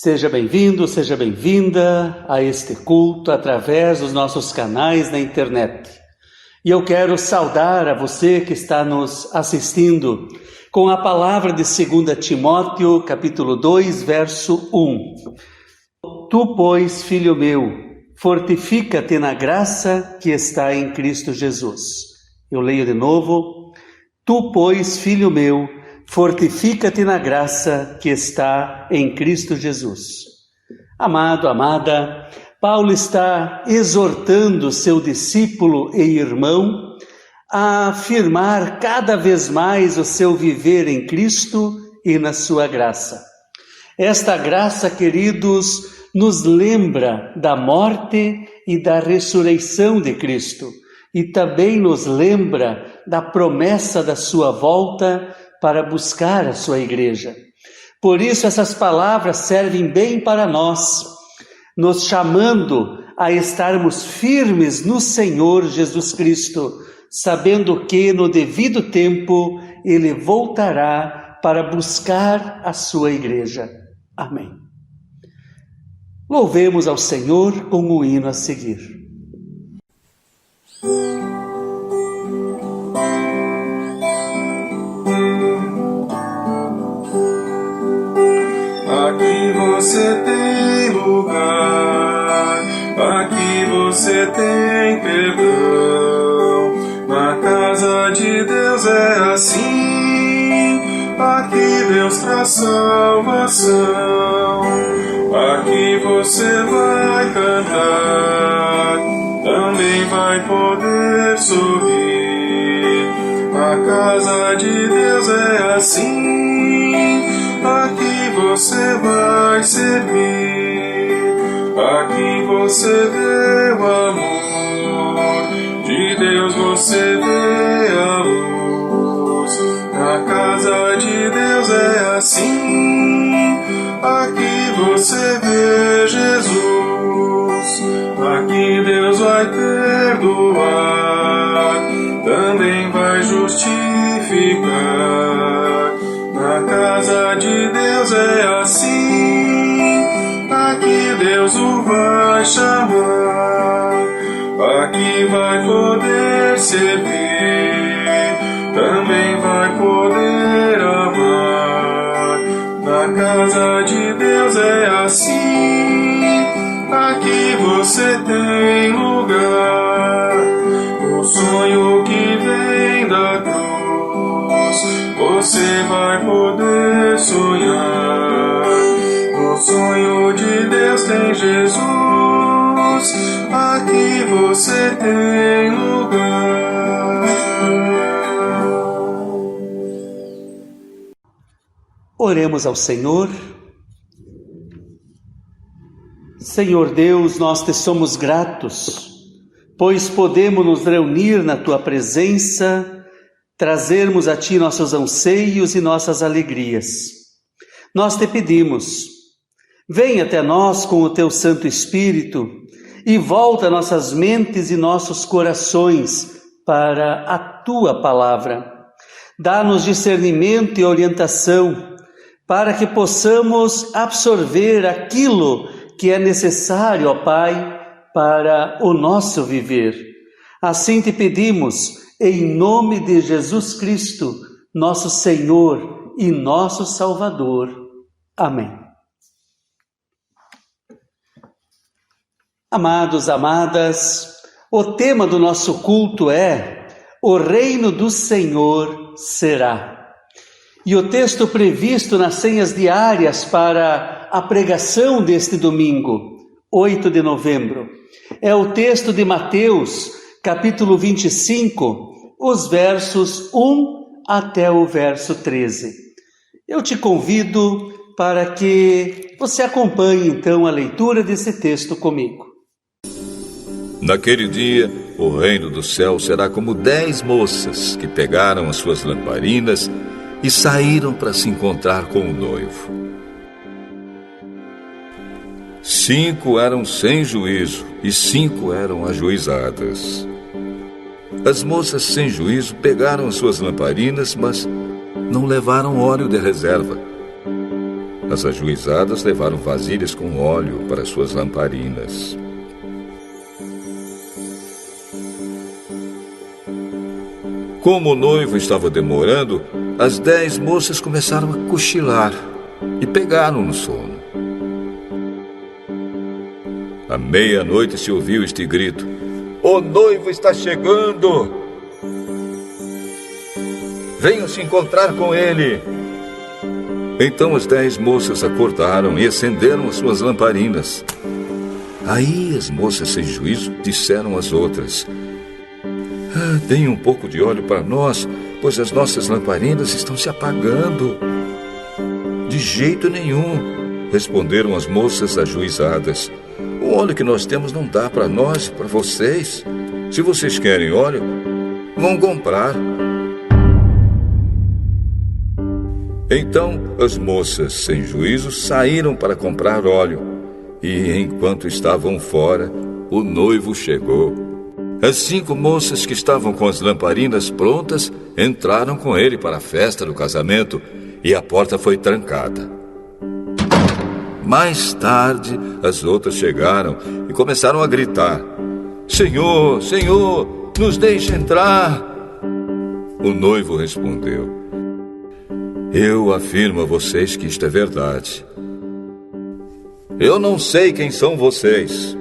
Seja bem-vindo, seja bem-vinda a este culto através dos nossos canais na internet. E eu quero saudar a você que está nos assistindo com a palavra de 2 Timóteo, capítulo 2, verso 1. Tu, pois, filho meu, fortifica-te na graça que está em Cristo Jesus. Eu leio de novo. Tu, pois, filho meu, fortifica-te na graça que está em Cristo Jesus. Amado, amada, Paulo está exortando seu discípulo e irmão a afirmar cada vez mais o seu viver em Cristo e na sua graça. Esta graça, queridos, nos lembra da morte e da ressurreição de Cristo e também nos lembra da promessa da sua volta para buscar a sua igreja. Por isso essas palavras servem bem para nós, nos chamando a estarmos firmes no Senhor Jesus Cristo, sabendo que no devido tempo Ele voltará para buscar a sua igreja. Amém. Louvemos ao Senhor com o hino a seguir. Você tem lugar, aqui você tem perdão. Na casa de Deus é assim, aqui Deus traz salvação. Aqui você vai cantar, também vai poder sorrir. A casa de Deus é assim, aqui você vai servir. Aqui você vê o amor de Deus, você vê a luz. Na casa de Deus é assim, aqui você vê Jesus. Aqui Deus vai perdoar, também vai justificar. Na casa de Deus é assim, aqui Deus o vai chamar. Aqui vai poder servir, também vai poder amar. Na casa de Deus é assim, aqui você tem lugar. O sonho que vem da cruz, você vai poder sonhar. O sonho de Deus tem Jesus, aqui você tem lugar. Oremos ao Senhor. Senhor Deus, nós te somos gratos, pois podemos nos reunir na Tua presença, trazermos a Ti nossos anseios e nossas alegrias. Nós te pedimos, vem até nós com o Teu Santo Espírito e volta nossas mentes e nossos corações para a Tua Palavra. Dá-nos discernimento e orientação para que possamos absorver aquilo que é necessário, ó Pai, para o nosso viver. Assim te pedimos, em nome de Jesus Cristo, nosso Senhor e nosso Salvador. Amém. Amados, amadas, o tema do nosso culto é: o reino do Senhor será. E o texto previsto nas senhas diárias para a pregação deste domingo, 8 de novembro, é o texto de Mateus, capítulo 25, os versos 1 até o verso 13. Eu te convido para que você acompanhe então a leitura desse texto comigo. Naquele dia, o reino do céu será como 10 moças que pegaram as suas lamparinas e saíram para se encontrar com o noivo. 5 eram sem juízo e 5 eram ajuizadas. As moças sem juízo pegaram as suas lamparinas, mas não levaram óleo de reserva. As ajuizadas levaram vasilhas com óleo para suas lamparinas. Como o noivo estava demorando, as 10 moças começaram a cochilar e pegaram no sono. À meia-noite se ouviu este grito: "O noivo está chegando! Venham se encontrar com ele!" Então as 10 moças acordaram e acenderam as suas lamparinas. Aí as moças sem juízo disseram às outras: "Deem um pouco de óleo para nós, pois as nossas lamparinas estão se apagando." "De jeito nenhum," responderam as moças ajuizadas. "O óleo que nós temos não dá para nós e para vocês. Se vocês querem óleo, vão comprar." Então as moças sem juízo saíram para comprar óleo, e enquanto estavam fora, o noivo chegou. As 5 moças que estavam com as lamparinas prontas entraram com ele para a festa do casamento, e a porta foi trancada. Mais tarde, as outras chegaram e começaram a gritar: "Senhor, Senhor, nos deixe entrar." O noivo respondeu: "Eu afirmo a vocês que isto é verdade. Eu não sei quem são vocês."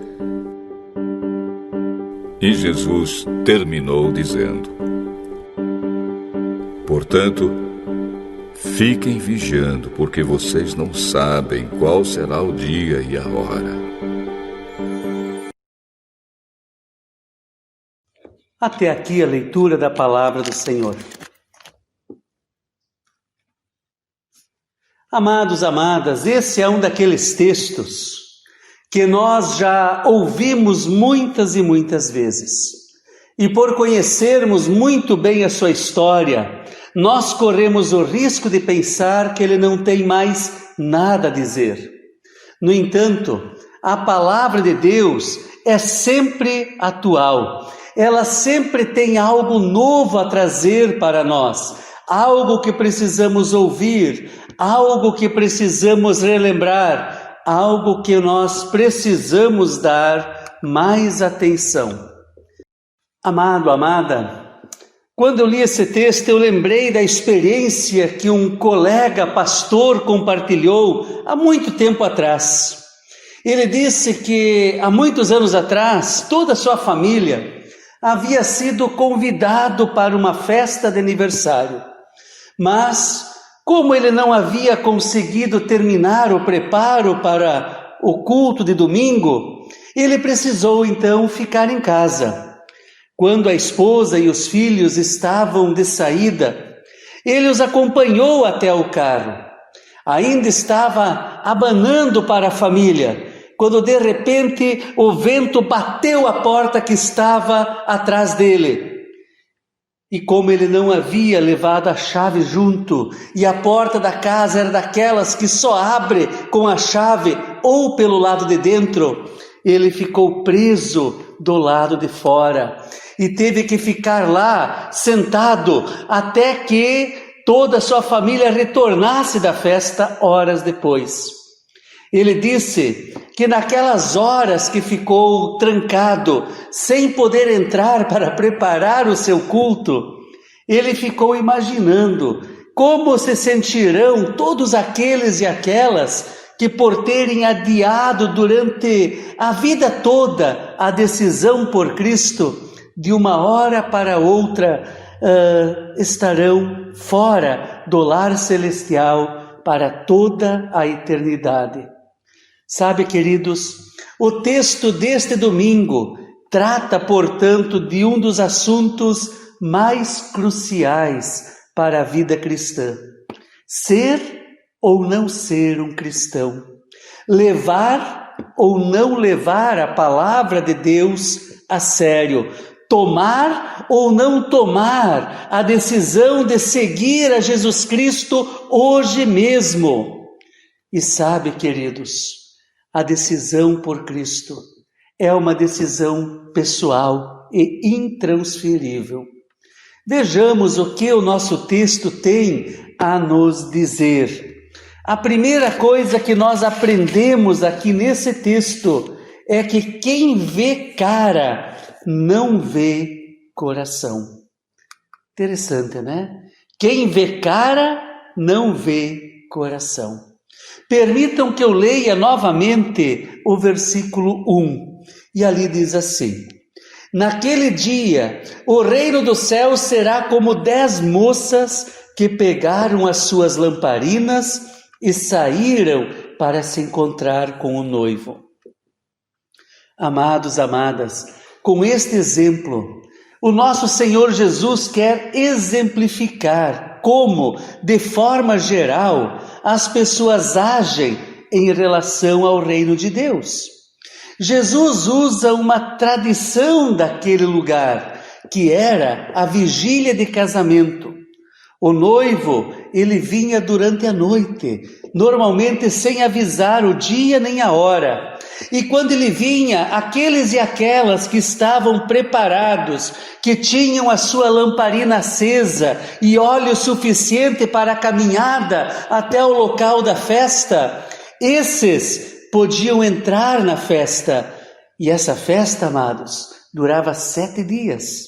E Jesus terminou dizendo: "Portanto, fiquem vigiando, porque vocês não sabem qual será o dia e a hora." Até aqui a leitura da palavra do Senhor. Amados, amadas, esse é um daqueles textos que nós já ouvimos muitas e muitas vezes. E por conhecermos muito bem a sua história, nós corremos o risco de pensar que ele não tem mais nada a dizer. No entanto, a palavra de Deus é sempre atual. Ela sempre tem algo novo a trazer para nós, algo que precisamos ouvir, algo que precisamos relembrar, algo que nós precisamos dar mais atenção. Amado, amada, quando eu li esse texto, eu lembrei da experiência que um colega pastor compartilhou há muito tempo atrás. Ele disse que há muitos anos atrás, toda a sua família havia sido convidado para uma festa de aniversário. Mas, como ele não havia conseguido terminar o preparo para o culto de domingo, ele precisou então ficar em casa. Quando a esposa e os filhos estavam de saída, ele os acompanhou até o carro. Ainda estava abanando para a família, quando de repente o vento bateu a porta que estava atrás dele. E como ele não havia levado a chave junto, e a porta da casa era daquelas que só abre com a chave ou pelo lado de dentro, ele ficou preso do lado de fora e teve que ficar lá sentado até que toda a sua família retornasse da festa horas depois. Ele disse que naquelas horas que ficou trancado, sem poder entrar para preparar o seu culto, ele ficou imaginando como se sentirão todos aqueles e aquelas que, por terem adiado durante a vida toda a decisão por Cristo, de uma hora para outra estarão fora do lar celestial para toda a eternidade. Sabe, queridos, o texto deste domingo trata, portanto, de um dos assuntos mais cruciais para a vida cristã. Ser ou não ser um cristão. Levar ou não levar a palavra de Deus a sério. Tomar ou não tomar a decisão de seguir a Jesus Cristo hoje mesmo. E sabe, queridos, a decisão por Cristo é uma decisão pessoal e intransferível. Vejamos o que o nosso texto tem a nos dizer. A primeira coisa que nós aprendemos aqui nesse texto é que quem vê cara não vê coração. Interessante, né? Quem vê cara não vê coração. Permitam que eu leia novamente o versículo 1. E ali diz assim: naquele dia, o reino dos céus será como 10 moças que pegaram as suas lamparinas e saíram para se encontrar com o noivo. Amados, amadas, com este exemplo, o nosso Senhor Jesus quer exemplificar como, de forma geral, as pessoas agem em relação ao reino de Deus. Jesus usa uma tradição daquele lugar, que era a vigília de casamento. O noivo, ele vinha durante a noite, normalmente sem avisar o dia nem a hora. E quando ele vinha, aqueles e aquelas que estavam preparados, que tinham a sua lamparina acesa e óleo suficiente para a caminhada até o local da festa, esses podiam entrar na festa. E essa festa, amados, durava 7 dias.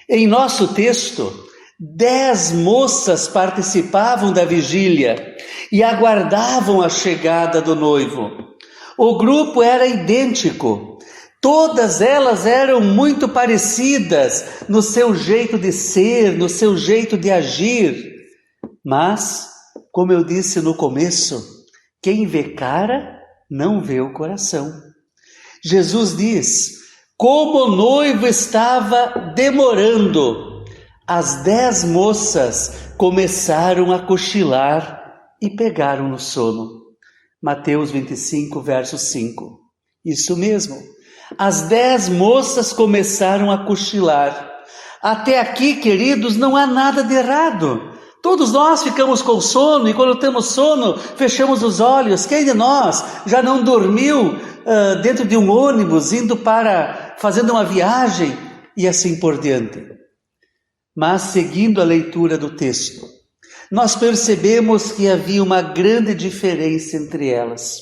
Em nosso texto, 10 moças participavam da vigília e aguardavam a chegada do noivo. O grupo era idêntico. Todas elas eram muito parecidas no seu jeito de ser, no seu jeito de agir. Mas, como eu disse no começo, quem vê cara não vê o coração. Jesus diz: como o noivo estava demorando, as 10 moças começaram a cochilar e pegaram no sono. Mateus 25, verso 5. Isso mesmo. As 10 moças começaram a cochilar. Até aqui, queridos, não há nada de errado. Todos nós ficamos com sono e quando temos sono, fechamos os olhos. Quem de nós já não dormiu dentro de um ônibus, fazendo uma viagem e assim por diante? Mas, seguindo a leitura do texto, nós percebemos que havia uma grande diferença entre elas.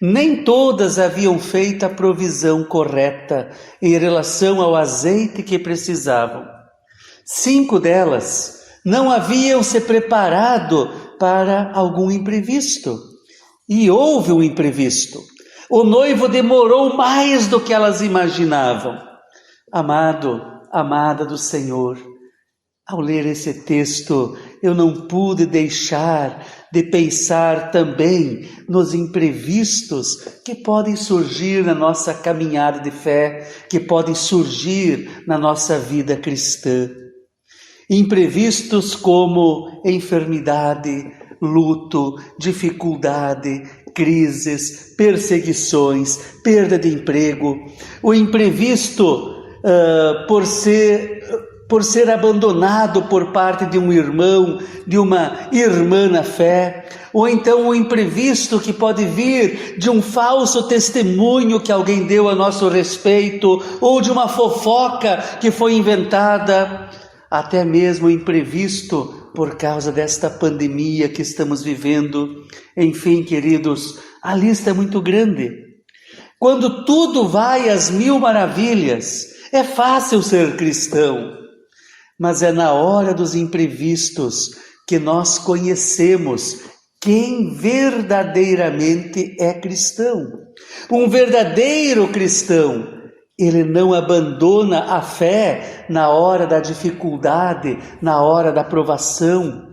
Nem todas haviam feito a provisão correta em relação ao azeite que precisavam. 5 delas não haviam se preparado para algum imprevisto. E houve um imprevisto. O noivo demorou mais do que elas imaginavam. Amado, amada do Senhor, ao ler esse texto, eu não pude deixar de pensar também nos imprevistos que podem surgir na nossa caminhada de fé, que podem surgir na nossa vida cristã. Imprevistos como enfermidade, luto, dificuldade, crises, perseguições, perda de emprego, o imprevisto por ser abandonado por parte de um irmão, de uma irmã na fé, ou então o imprevisto que pode vir de um falso testemunho que alguém deu a nosso respeito, ou de uma fofoca que foi inventada, até mesmo o imprevisto por causa desta pandemia que estamos vivendo. Enfim, queridos, a lista é muito grande. Quando tudo vai às 1000 maravilhas, é fácil ser cristão. Mas é na hora dos imprevistos que nós conhecemos quem verdadeiramente é cristão. Um verdadeiro cristão, ele não abandona a fé na hora da dificuldade, na hora da provação.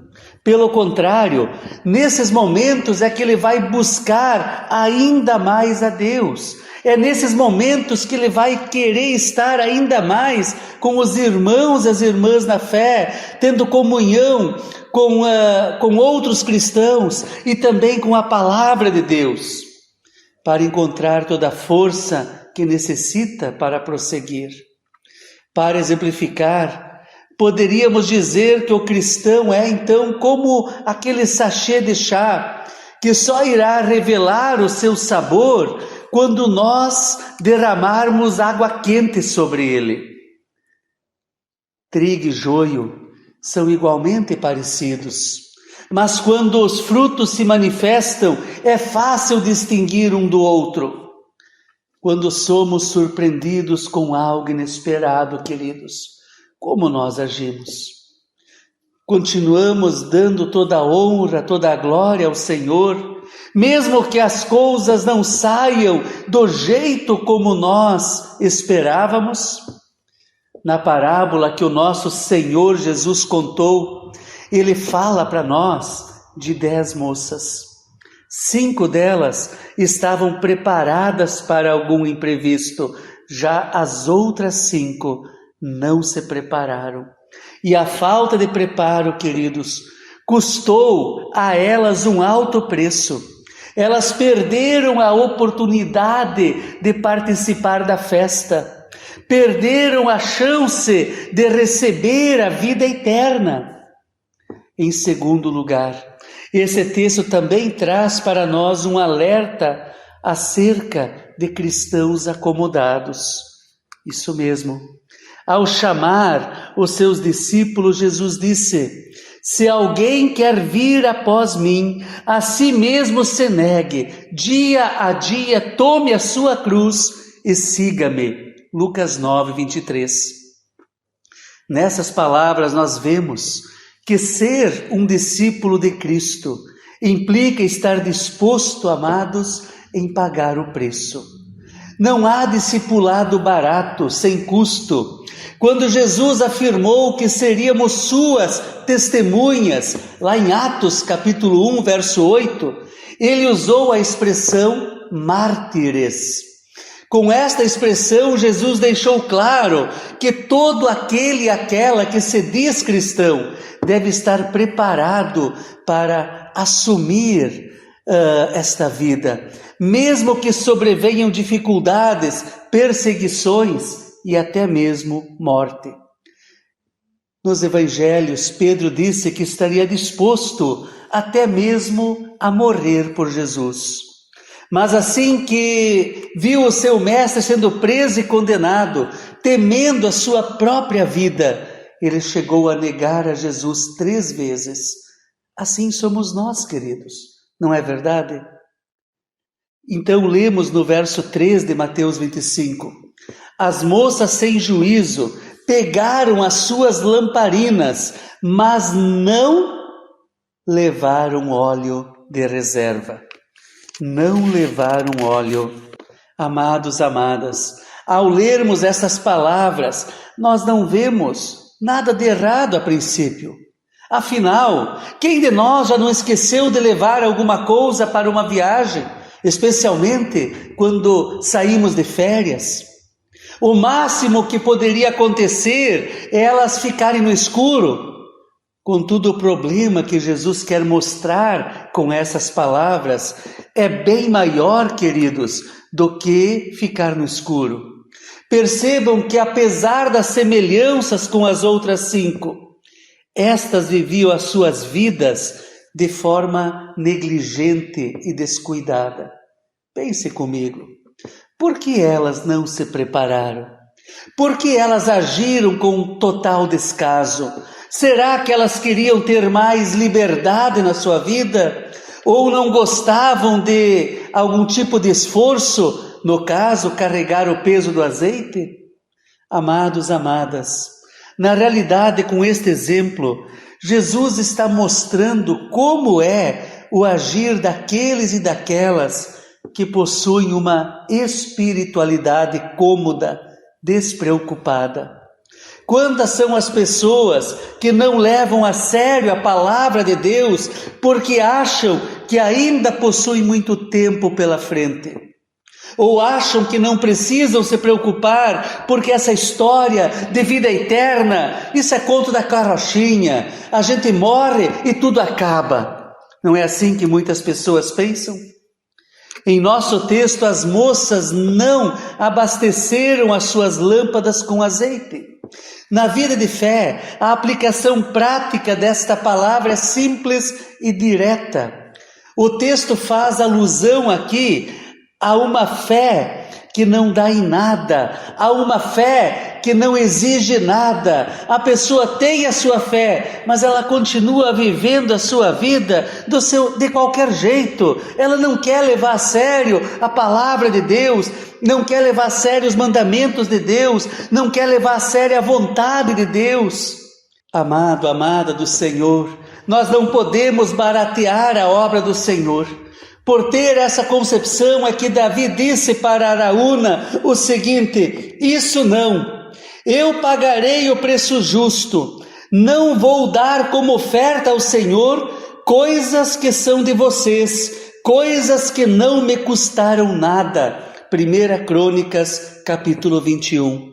Pelo contrário, nesses momentos é que ele vai buscar ainda mais a Deus. É nesses momentos que ele vai querer estar ainda mais com os irmãos e as irmãs na fé, tendo comunhão com outros cristãos e também com a palavra de Deus, para encontrar toda a força que necessita para prosseguir. Para exemplificar, poderíamos dizer que o cristão é então como aquele sachê de chá, que só irá revelar o seu sabor quando nós derramarmos água quente sobre ele. Trigo e joio são igualmente parecidos, mas quando os frutos se manifestam, é fácil distinguir um do outro. Quando somos surpreendidos com algo inesperado, queridos, como nós agimos? Continuamos dando toda a honra, toda a glória ao Senhor, mesmo que as coisas não saiam do jeito como nós esperávamos? Na parábola que o nosso Senhor Jesus contou, Ele fala para nós de 10 moças. 5 delas estavam preparadas para algum imprevisto, já as outras 5 não se prepararam. E a falta de preparo, queridos, custou a elas um alto preço. Elas perderam a oportunidade de participar da festa, perderam a chance de receber a vida eterna. Em segundo lugar, esse texto também traz para nós um alerta acerca de cristãos acomodados. Isso mesmo. Ao chamar os seus discípulos, Jesus disse: se alguém quer vir após mim, a si mesmo se negue, dia a dia tome a sua cruz e siga-me. Lucas 9, 23. Nessas palavras nós vemos que ser um discípulo de Cristo implica estar disposto, amados, em pagar o preço. Não há discipulado barato, sem custo. Quando Jesus afirmou que seríamos suas testemunhas, lá em Atos capítulo 1, verso 8, ele usou a expressão mártires. Com esta expressão, Jesus deixou claro que todo aquele e aquela que se diz cristão deve estar preparado para assumir esta vida, mesmo que sobrevenham dificuldades, perseguições e até mesmo morte. Nos evangelhos, Pedro disse que estaria disposto até mesmo a morrer por Jesus. Mas assim que viu o seu mestre sendo preso e condenado, temendo a sua própria vida, ele chegou a negar a Jesus 3 vezes. Assim somos nós, queridos, não é verdade? Então lemos no verso 3 de Mateus 25. As moças sem juízo pegaram as suas lamparinas, mas não levaram óleo de reserva. Não levaram óleo. Amados, amadas, ao lermos essas palavras, nós não vemos nada de errado a princípio. Afinal, quem de nós já não esqueceu de levar alguma coisa para uma viagem, especialmente quando saímos de férias? O máximo que poderia acontecer é elas ficarem no escuro. Contudo, o problema que Jesus quer mostrar com essas palavras é bem maior, queridos, do que ficar no escuro. Percebam que apesar das semelhanças com as outras 5, estas viviam as suas vidas de forma negligente e descuidada. Pense comigo, por que elas não se prepararam? Por que elas agiram com total descaso? Será que elas queriam ter mais liberdade na sua vida? Ou não gostavam de algum tipo de esforço, no caso, carregar o peso do azeite? Amados, amadas, na realidade, com este exemplo, Jesus está mostrando como é o agir daqueles e daquelas que possuem uma espiritualidade cômoda, despreocupada. Quantas são as pessoas que não levam a sério a palavra de Deus porque acham que ainda possuem muito tempo pela frente? Ou acham que não precisam se preocupar porque essa história de vida eterna, isso é conto da carochinha, a gente morre e tudo acaba. Não é assim que muitas pessoas pensam? Em nosso texto, as moças não abasteceram as suas lâmpadas com azeite. Na vida de fé, a aplicação prática desta palavra é simples e direta. O texto faz alusão aqui a uma fé que não dá em nada, a uma fé que não exige nada. A pessoa tem a sua fé, mas ela continua vivendo a sua vida de qualquer jeito. Ela não quer levar a sério a palavra de Deus, não quer levar a sério os mandamentos de Deus, não quer levar a sério a vontade de Deus. Amado, amada do Senhor, nós não podemos baratear a obra do Senhor. Por ter essa concepção é que Davi disse para Araúna o seguinte: isso não, eu pagarei o preço justo, não vou dar como oferta ao Senhor coisas que são de vocês, coisas que não me custaram nada. 1 Crônicas, capítulo 21.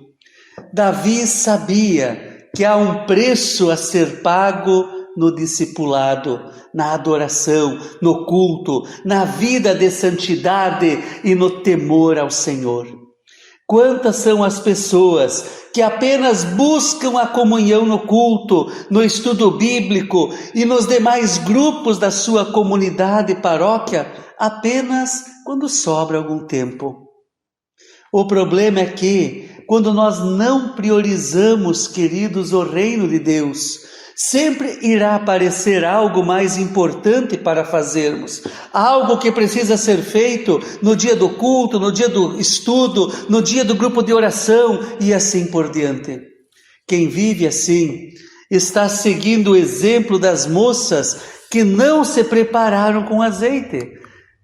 Davi sabia que há um preço a ser pago no discipulado, na adoração, no culto, na vida de santidade e no temor ao Senhor. Quantas são as pessoas que apenas buscam a comunhão no culto, no estudo bíblico e nos demais grupos da sua comunidade e paróquia, apenas quando sobra algum tempo. O problema é que, quando nós não priorizamos, queridos, o reino de Deus, sempre irá aparecer algo mais importante para fazermos, algo que precisa ser feito no dia do culto, no dia do estudo, no dia do grupo de oração e assim por diante. Quem vive assim está seguindo o exemplo das moças que não se prepararam com azeite.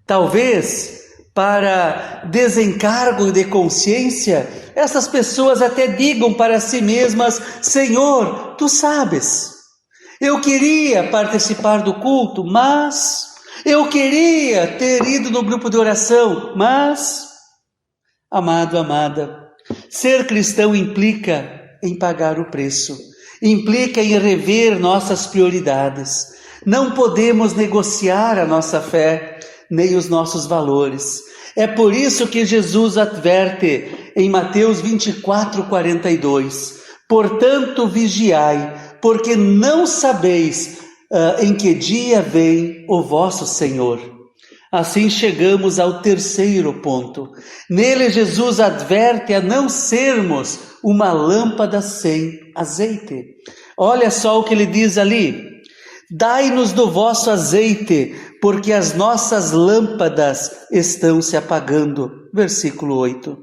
Talvez, para desencargo de consciência, essas pessoas até digam para si mesmas: Senhor, Tu sabes, eu queria participar do culto, mas eu queria ter ido no grupo de oração, mas, amado, amada, ser cristão implica em pagar o preço, implica em rever nossas prioridades. Não podemos negociar a nossa fé, nem os nossos valores. É por isso que Jesus adverte em Mateus 24:42, portanto vigiai, porque não sabeis em que dia vem o vosso Senhor. Assim chegamos ao terceiro ponto. Nele Jesus adverte a não sermos uma lâmpada sem azeite. Olha só o que ele diz ali: dai-nos do vosso azeite, porque as nossas lâmpadas estão se apagando. Versículo 8.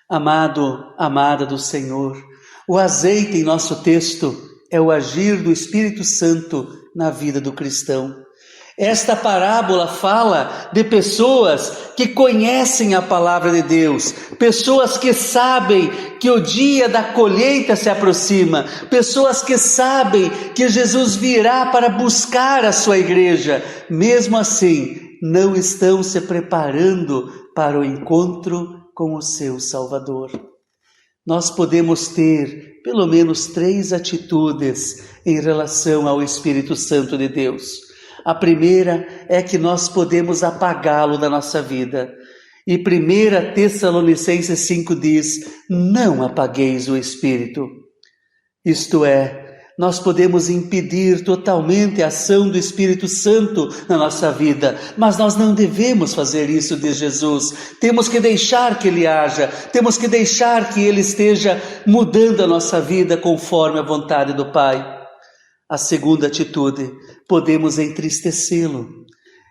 Amado, amada do Senhor, o azeite em nosso texto é o agir do Espírito Santo na vida do cristão. Esta parábola fala de pessoas que conhecem a palavra de Deus, pessoas que sabem que o dia da colheita se aproxima, pessoas que sabem que Jesus virá para buscar a sua igreja. Mesmo assim, não estão se preparando para o encontro com o seu Salvador. Nós podemos ter pelo menos 3 atitudes em relação ao Espírito Santo de Deus. A primeira é que nós podemos apagá-lo da nossa vida. E 1 Tessalonicenses 5 diz: não apagueis o Espírito. Isto é, nós podemos impedir totalmente a ação do Espírito Santo na nossa vida, mas nós não devemos fazer isso de Jesus. Temos que deixar que Ele haja, temos que deixar que Ele esteja mudando a nossa vida conforme a vontade do Pai. A segunda atitude, podemos entristecê-lo.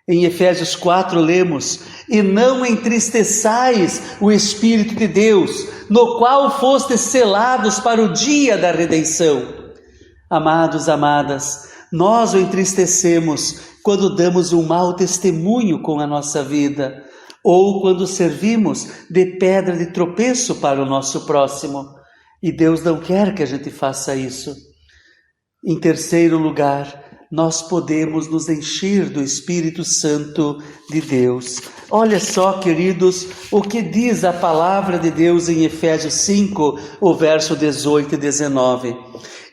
Em Efésios 4 lemos: e não entristeçais o Espírito de Deus, no qual fostes selados para o dia da redenção. Amados, amadas, nós o entristecemos quando damos um mau testemunho com a nossa vida, ou quando servimos de pedra de tropeço para o nosso próximo. E Deus não quer que a gente faça isso. Em terceiro lugar, nós podemos nos encher do Espírito Santo de Deus. Olha só, queridos, o que diz a palavra de Deus em Efésios 5, o verso 18 e 19.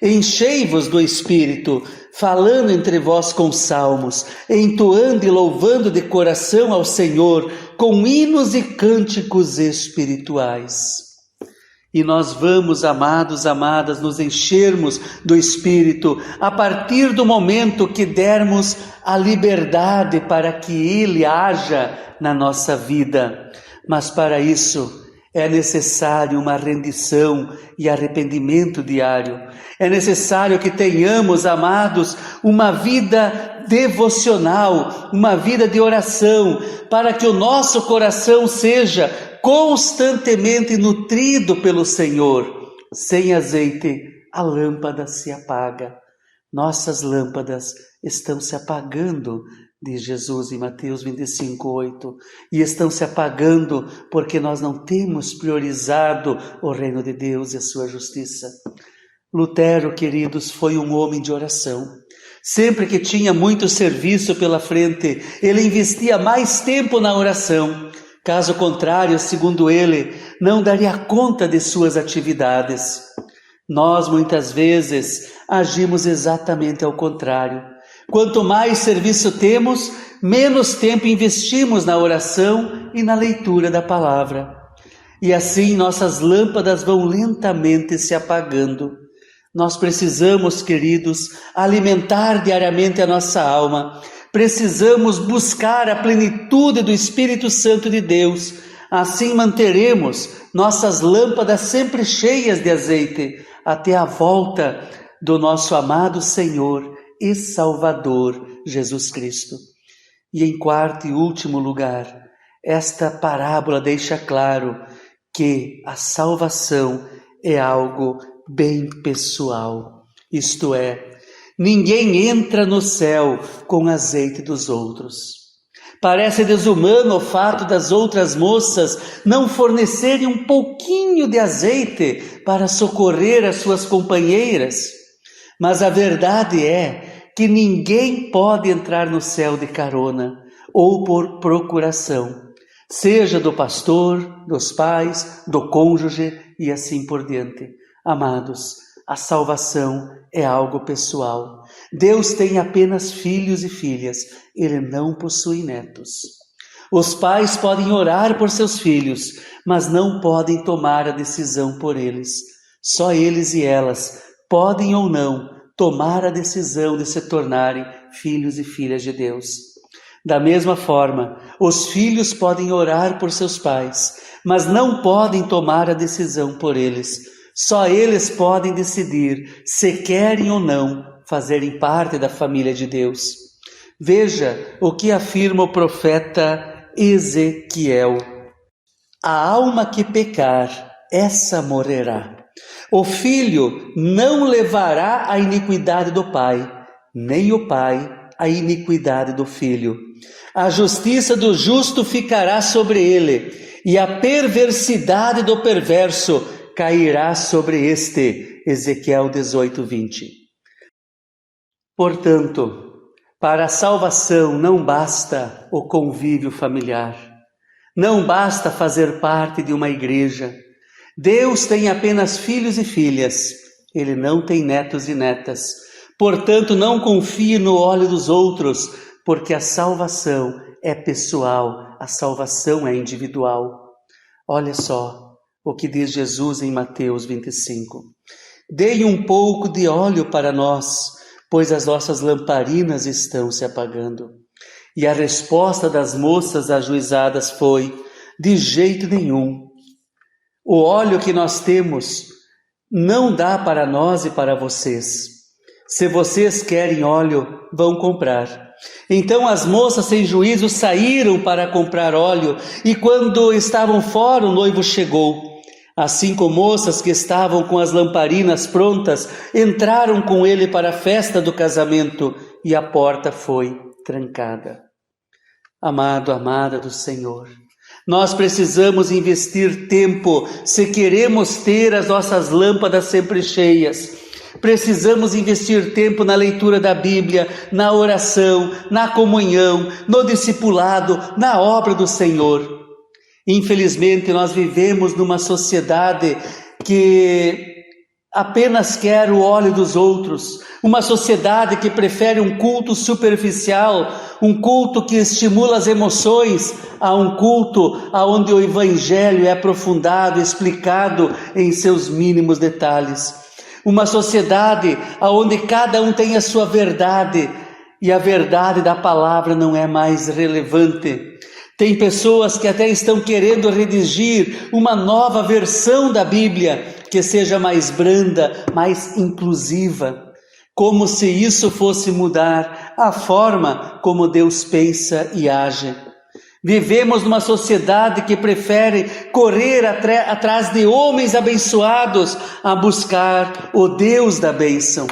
Enchei-vos do Espírito, falando entre vós com salmos, entoando e louvando de coração ao Senhor, com hinos e cânticos espirituais. E nós vamos, amados, amadas, nos enchermos do Espírito a partir do momento que dermos a liberdade para que Ele haja na nossa vida. Mas para isso É necessário uma rendição e arrependimento diário. É necessário que tenhamos, amados, uma vida devocional, uma vida de oração, para que o nosso coração seja constantemente nutrido pelo Senhor. Sem azeite, a lâmpada se apaga. Nossas lâmpadas estão se apagando, diz Jesus em Mateus 25:8, e estão se apagando porque nós não temos priorizado o reino de Deus e a sua justiça. Lutero, queridos, foi um homem de oração. Sempre que tinha muito serviço pela frente, ele investia mais tempo na oração. Caso contrário, segundo ele, não daria conta de suas atividades. Nós, muitas vezes, agimos exatamente ao contrário. Quanto mais serviço temos, menos tempo investimos na oração e na leitura da palavra. E assim nossas lâmpadas vão lentamente se apagando. Nós precisamos, queridos, alimentar diariamente a nossa alma. Precisamos buscar a plenitude do Espírito Santo de Deus. Assim manteremos nossas lâmpadas sempre cheias de azeite, até a volta do nosso amado Senhor e Salvador, Jesus Cristo. E em quarto e último lugar, esta parábola deixa claro que a salvação é algo bem pessoal. Isto é, ninguém entra no céu com azeite dos outros. Parece desumano o fato das outras moças não fornecerem um pouquinho de azeite para socorrer as suas companheiras. Mas a verdade é que ninguém pode entrar no céu de carona ou por procuração, seja do pastor, dos pais, do cônjuge e assim por diante. Amados, a salvação é algo pessoal. Deus tem apenas filhos e filhas, Ele não possui netos. Os pais podem orar por seus filhos, mas não podem tomar a decisão por eles. Só eles e elas podem ou não tomar a decisão de se tornarem filhos e filhas de Deus. Da mesma forma, os filhos podem orar por seus pais, mas não podem tomar a decisão por eles. Só eles podem decidir se querem ou não fazerem parte da família de Deus. Veja o que afirma o profeta Ezequiel: a alma que pecar, essa morrerá. O filho não levará a iniquidade do pai, nem o pai a iniquidade do filho. A justiça do justo ficará sobre ele, e a perversidade do perverso cairá sobre este. Ezequiel 18:20. Portanto, para a salvação não basta o convívio familiar, não basta fazer parte de uma igreja. Deus tem apenas filhos e filhas, Ele não tem netos e netas. Portanto, não confie no óleo dos outros, porque a salvação é pessoal, a salvação é individual. Olha só o que diz Jesus em Mateus 25. Dei um pouco de óleo para nós, pois as nossas lamparinas estão se apagando. E a resposta das moças ajuizadas foi: de jeito nenhum. O óleo que nós temos não dá para nós e para vocês. Se vocês querem óleo, vão comprar. Então as moças sem juízo saíram para comprar óleo, e quando estavam fora, o noivo chegou. As 5 moças que estavam com as lamparinas prontas entraram com ele para a festa do casamento, e a porta foi trancada. Amado, amada do Senhor, nós precisamos investir tempo se queremos ter as nossas lâmpadas sempre cheias. Precisamos investir tempo na leitura da Bíblia, na oração, na comunhão, no discipulado, na obra do Senhor. Infelizmente, nós vivemos numa sociedade que apenas quer o óleo dos outros, uma sociedade que prefere um culto superficial, um culto que estimula as emoções, a um culto onde o Evangelho é aprofundado, explicado em seus mínimos detalhes. Uma sociedade onde cada um tem a sua verdade e a verdade da palavra não é mais relevante. Tem pessoas que até estão querendo redigir uma nova versão da Bíblia que seja mais branda, mais inclusiva, como se isso fosse mudar a forma como Deus pensa e age. Vivemos numa sociedade que prefere correr atrás de homens abençoados a buscar o Deus da bênção.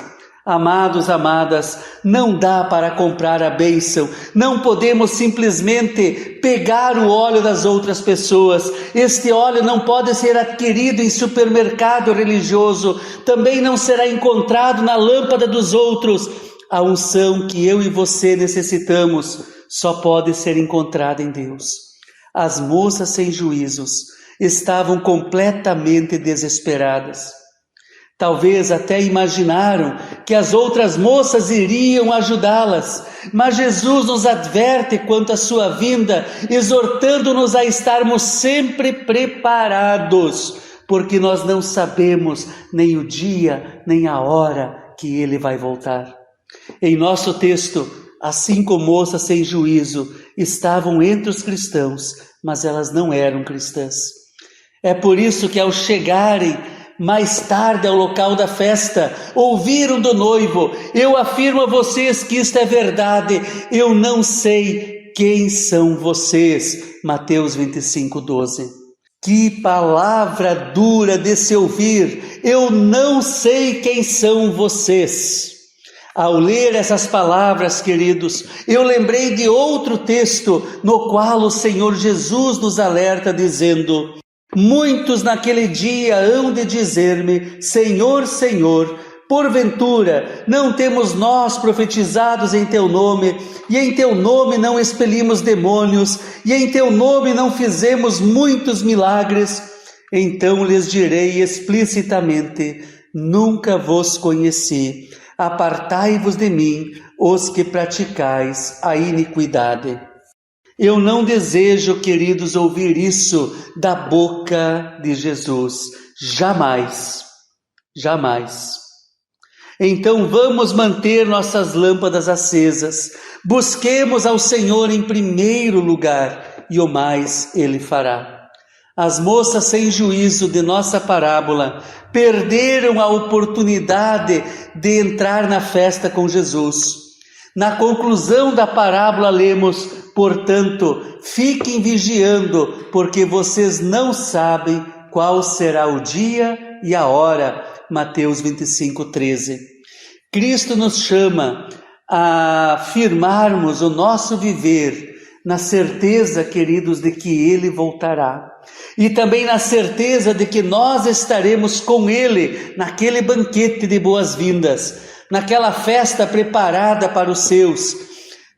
Amados, amadas, não dá para comprar a bênção, não podemos simplesmente pegar o óleo das outras pessoas. Este óleo não pode ser adquirido em supermercado religioso, também não será encontrado na lâmpada dos outros. A unção que eu e você necessitamos só pode ser encontrada em Deus. As moças sem juízos estavam completamente desesperadas. Talvez até imaginaram que as outras moças iriam ajudá-las, mas Jesus nos adverte quanto à sua vinda, exortando-nos a estarmos sempre preparados, porque nós não sabemos nem o dia, nem a hora que Ele vai voltar. Em nosso texto, as 5 moças sem juízo estavam entre os cristãos, mas elas não eram cristãs. É por isso que ao chegarem mais tarde ao local da festa, ouviram do noivo: eu afirmo a vocês que isto é verdade, eu não sei quem são vocês. Mateus 25:12. Que palavra dura de se ouvir, eu não sei quem são vocês. Ao ler essas palavras, queridos, eu lembrei de outro texto no qual o Senhor Jesus nos alerta dizendo: muitos naquele dia hão de dizer-me: Senhor, Senhor, porventura não temos nós profetizados em Teu nome, e em Teu nome não expelimos demônios, e em Teu nome não fizemos muitos milagres? Então lhes direi explicitamente: nunca vos conheci, apartai-vos de mim, os que praticais a iniquidade. Eu não desejo, queridos, ouvir isso da boca de Jesus. Jamais, jamais. Então vamos manter nossas lâmpadas acesas. Busquemos ao Senhor em primeiro lugar, e o mais Ele fará. As moças sem juízo de nossa parábola perderam a oportunidade de entrar na festa com Jesus. Na conclusão da parábola lemos: portanto, fiquem vigiando, porque vocês não sabem qual será o dia e a hora. Mateus 25:13. Cristo nos chama a firmarmos o nosso viver na certeza, queridos, de que Ele voltará. E também na certeza de que nós estaremos com Ele naquele banquete de boas-vindas, naquela festa preparada para os seus,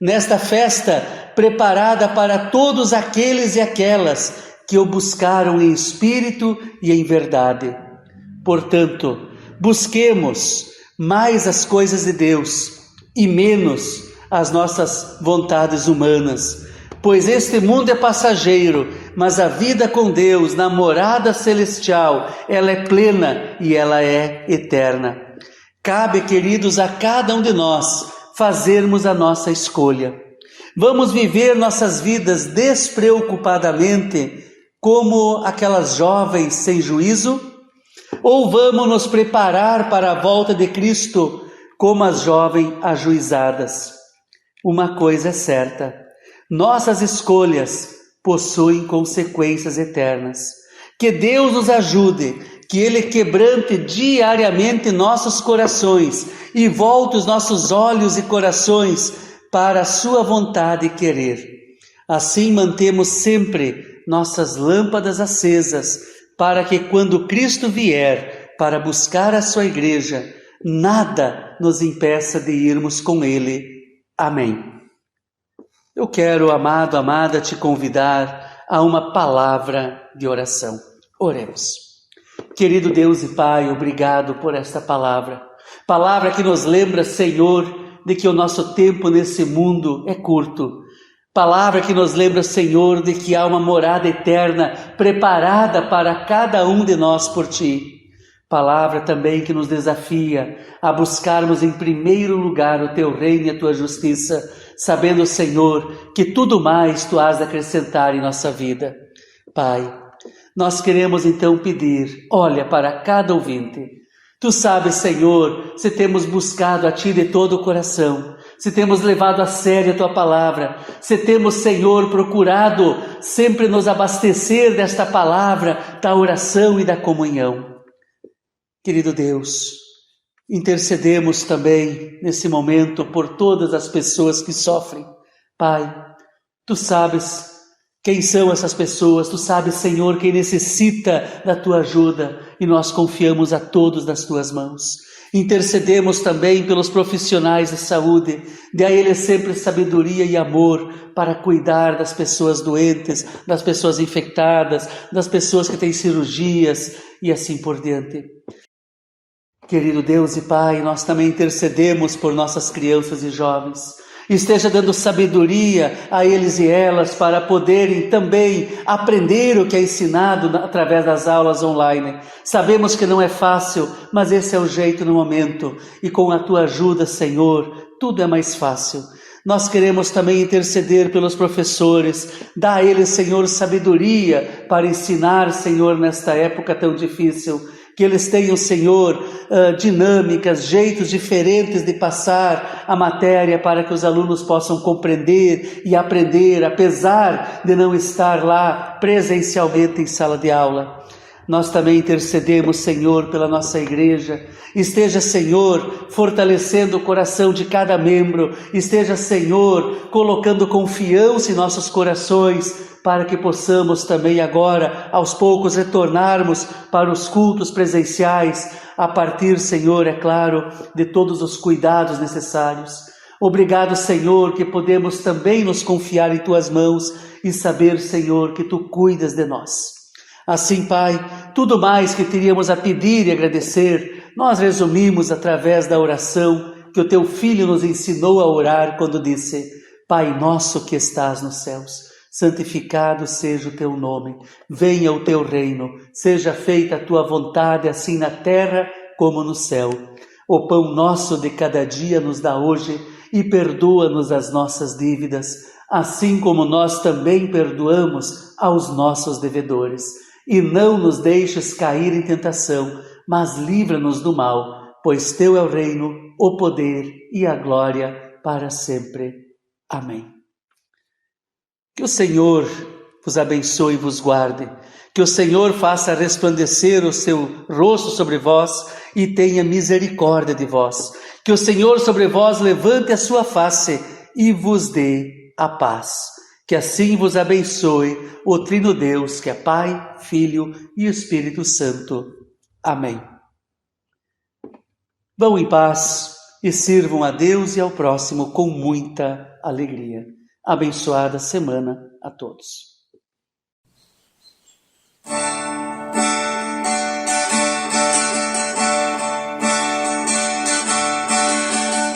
nesta festa preparada para todos aqueles e aquelas que o buscaram em espírito e em verdade. Portanto, busquemos mais as coisas de Deus e menos as nossas vontades humanas, pois este mundo é passageiro, mas a vida com Deus, na morada celestial, ela é plena e ela é eterna. Cabe, queridos, a cada um de nós fazermos a nossa escolha. Vamos viver nossas vidas despreocupadamente, como aquelas jovens sem juízo? Ou vamos nos preparar para a volta de Cristo, como as jovens ajuizadas? Uma coisa é certa: nossas escolhas possuem consequências eternas. Que Deus nos ajude, que Ele quebrante diariamente nossos corações e volte os nossos olhos e corações para a sua vontade e querer. Assim mantemos sempre nossas lâmpadas acesas, para que quando Cristo vier para buscar a sua igreja, nada nos impeça de irmos com Ele. Amém. Eu quero, amado, amada, te convidar a uma palavra de oração. Oremos. Querido Deus e Pai, obrigado por esta palavra. Palavra que nos lembra, Senhor, de que o nosso tempo nesse mundo é curto. Palavra que nos lembra, Senhor, de que há uma morada eterna preparada para cada um de nós por Ti. Palavra também que nos desafia a buscarmos em primeiro lugar o Teu reino e a Tua justiça, sabendo, Senhor, que tudo mais Tu has de acrescentar em nossa vida. Pai, nós queremos então pedir, olha para cada ouvinte. Tu sabes, Senhor, se temos buscado a Ti de todo o coração, se temos levado a sério a Tua palavra, se temos, Senhor, procurado sempre nos abastecer desta palavra, da oração e da comunhão. Querido Deus, intercedemos também nesse momento por todas as pessoas que sofrem. Pai, Tu sabes quem são essas pessoas, Tu sabes, Senhor, quem necessita da Tua ajuda e nós confiamos a todos nas Tuas mãos. Intercedemos também pelos profissionais de saúde, dê a eles sempre sabedoria e amor para cuidar das pessoas doentes, das pessoas infectadas, das pessoas que têm cirurgias e assim por diante. Querido Deus e Pai, nós também intercedemos por nossas crianças e jovens. Esteja dando sabedoria a eles e elas para poderem também aprender o que é ensinado através das aulas online. Sabemos que não é fácil, mas esse é o jeito no momento. E com a Tua ajuda, Senhor, tudo é mais fácil. Nós queremos também interceder pelos professores. Dá a eles, Senhor, sabedoria para ensinar, Senhor, nesta época tão difícil. Que eles tenham, Senhor, dinâmicas, jeitos diferentes de passar a matéria para que os alunos possam compreender e aprender, apesar de não estar lá presencialmente em sala de aula. Nós também intercedemos, Senhor, pela nossa igreja. Esteja, Senhor, fortalecendo o coração de cada membro. Esteja, Senhor, colocando confiança em nossos corações, para que possamos também agora, aos poucos, retornarmos para os cultos presenciais, a partir, Senhor, é claro, de todos os cuidados necessários. Obrigado, Senhor, que podemos também nos confiar em Tuas mãos e saber, Senhor, que Tu cuidas de nós. Assim, Pai, tudo mais que teríamos a pedir e agradecer, nós resumimos através da oração que o Teu Filho nos ensinou a orar quando disse: Pai nosso que estás nos céus, santificado seja o Teu nome, venha o Teu reino, seja feita a Tua vontade, assim na terra como no céu. O pão nosso de cada dia nos dá hoje e perdoa-nos as nossas dívidas, assim como nós também perdoamos aos nossos devedores. E não nos deixes cair em tentação, mas livra-nos do mal, pois Teu é o reino, o poder e a glória para sempre. Amém. Que o Senhor vos abençoe e vos guarde. Que o Senhor faça resplandecer o seu rosto sobre vós e tenha misericórdia de vós. Que o Senhor sobre vós levante a sua face e vos dê a paz. Que assim vos abençoe o Trino Deus, que é Pai, Filho e Espírito Santo. Amém. Vão em paz e sirvam a Deus e ao próximo com muita alegria. Abençoada semana a todos.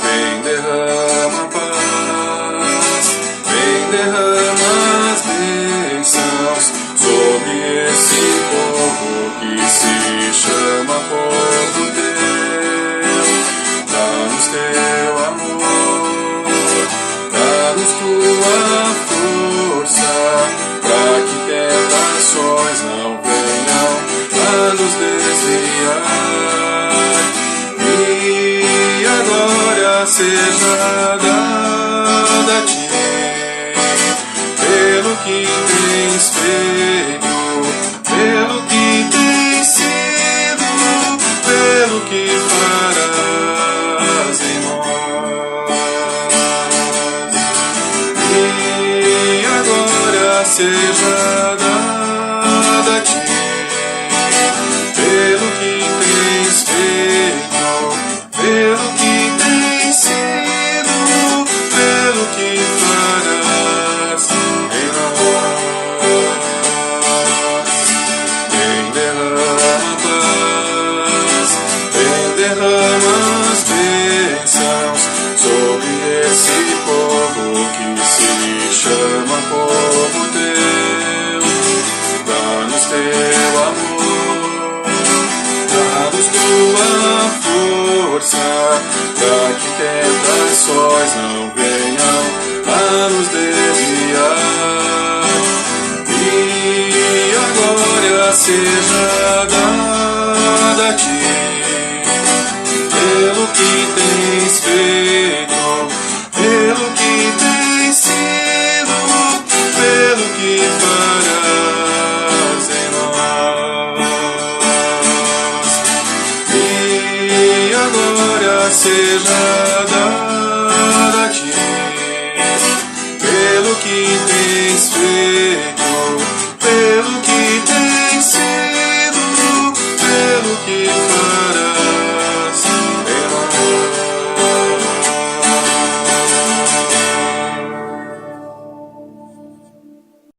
Vem, derrama paz, vem, derrama as bênçãos sobre esse povo que se chama povo Teu. Dá-nos Teu amor, dá-nos Tua força, para que tentações não venham a nos desviar. E a glória seja dada a Ti, pelo que tens feito, pelo que tens sido, pelo que farás em nós. E a glória seja dada a Ti, pelo que tens feito, pelo que tens sido, pelo que farás em nós. Vem, derrama paz, vem, derrama as bênçãos sobre esse povo que se chama povo Teu. Dá-nos Teu amor, dá-nos Tua força, para que tentações não venham para nos desviar. E a glória seja dada a ti, pelo que tens feito, pelo que tens sido, pelo que farás em nós. E a glória seja